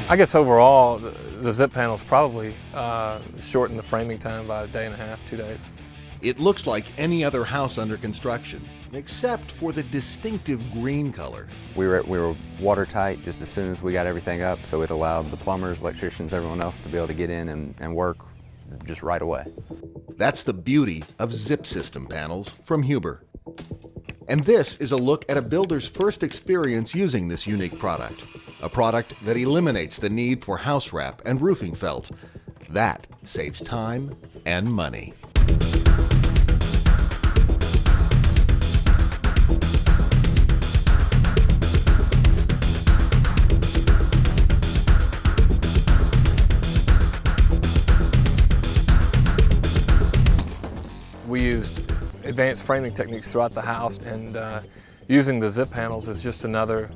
I guess overall, the zip panels probably shortened the framing time by a day and a half, 2 days. It looks like any other house under construction, except for the distinctive green color. We were watertight just as soon as we got everything up, so it allowed the plumbers, electricians, everyone else to be able to get in and work just right away. That's the beauty of ZipSystem panels from Huber. And this is a look at a builder's first experience using this unique product. A product that eliminates the need for house wrap and roofing felt. That saves time and money. We used advanced framing techniques throughout the house, and using the zip panels is just another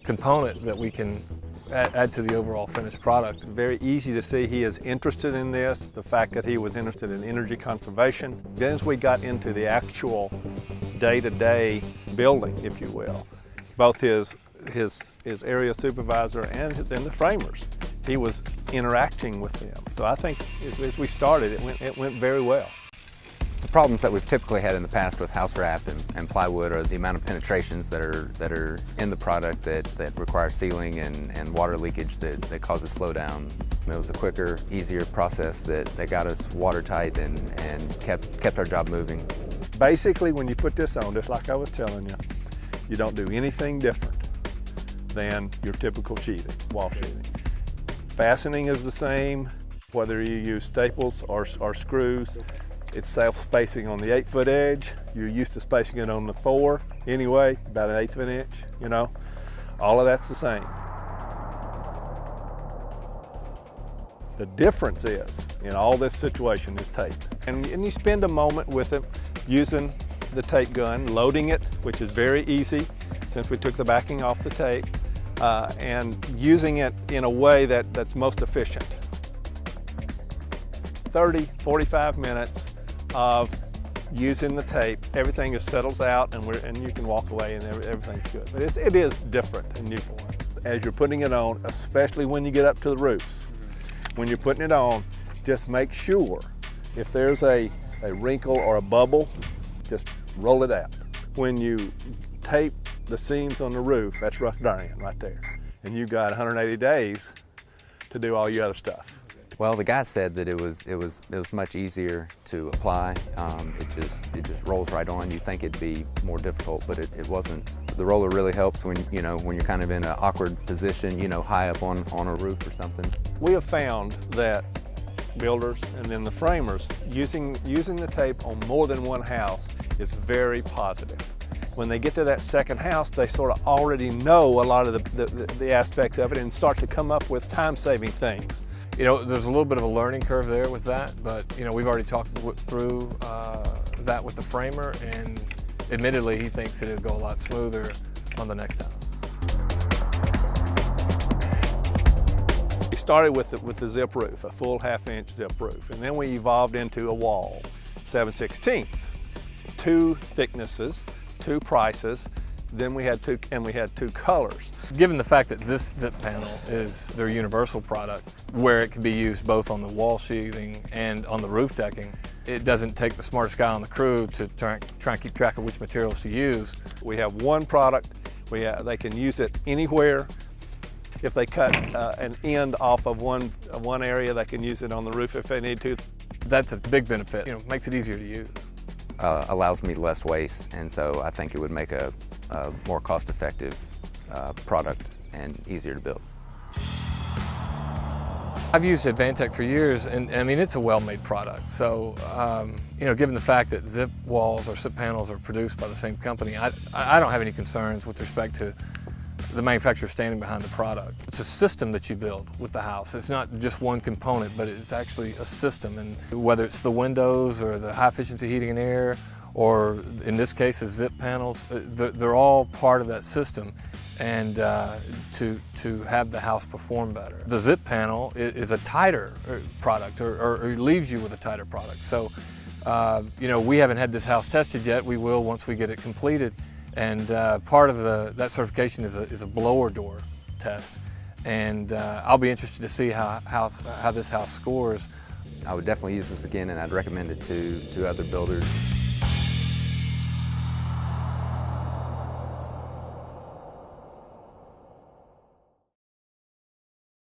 component that we can add to the overall finished product. Very easy to see he is interested in this, the fact that he was interested in energy conservation. Then as we got into the actual day-to-day building, if you will, both his area supervisor and then the framers, he was interacting with them. So I think as we started, it went very well. The problems that we've typically had in the past with house wrap and plywood are the amount of penetrations that are in the product that require sealing and water leakage that causes slowdowns. It was a quicker, easier process that got us watertight and kept our job moving. Basically, when you put this on, just like I was telling you, you don't do anything different than your typical sheathing, wall sheathing. Fastening is the same, whether you use staples or screws. It's self-spacing on the 8-foot edge. You're used to spacing it on the 4 anyway, about 1/8 of an inch, you know. All of that's the same. The difference is, in all this situation, is tape. And you spend a moment with it using the tape gun, loading it, which is very easy since we took the backing off the tape, and using it in a way that's most efficient. 30, 45 minutes of using the tape, everything just settles out and you can walk away and everything's good. But it is different and new for him. As you're putting it on, especially when you get up to the roofs, when you're putting it on, just make sure if there's a wrinkle or a bubble, just roll it out. When you tape the seams on the roof, that's rough drying right there. And you've got 180 days to do all your other stuff. Well, the guy said that it was much easier to apply. It just rolls right on. You'd think it'd be more difficult, but it wasn't. The roller really helps when you're kind of in an awkward position, high up on a roof or something. We have found that builders and then the framers using the tape on more than one house is very positive. When they get to that second house, they sort of already know a lot of the aspects of it and start to come up with time-saving things. There's a little bit of a learning curve there with that, but we've already talked through that with the framer, and admittedly he thinks it'll go a lot smoother on the next house. We started with the zip roof, a full 1/2-inch zip roof, and then we evolved into a wall, 7/16. 2 thicknesses, 2 prices. Then we had two colors. Given the fact that this zip panel is their universal product, where it can be used both on the wall sheathing and on the roof decking, it doesn't take the smartest guy on the crew to try and keep track of which materials to use. We have one product. They can use it anywhere. If they cut an end off of one area, they can use it on the roof if they need to. That's a big benefit. Makes it easier to use. Allows me less waste, and so I think it would make a more cost-effective product and easier to build. I've used Advantech for years, and it's a well-made product. So, given the fact that zip walls or zip panels are produced by the same company, I don't have any concerns with respect to the manufacturer standing behind the product. It's a system that you build with the house. It's not just one component, but it's actually a system. And whether it's the windows or the high-efficiency heating and air, or in this case, the zip panels, they're all part of that system, and to have the house perform better. The zip panel is a tighter product, or leaves you with a tighter product. So You know, we haven't had this house tested yet. We will once we get it completed. And part of that certification is a blower door test. And I'll be interested to see how this house scores. I would definitely use this again, and I'd recommend it to other builders.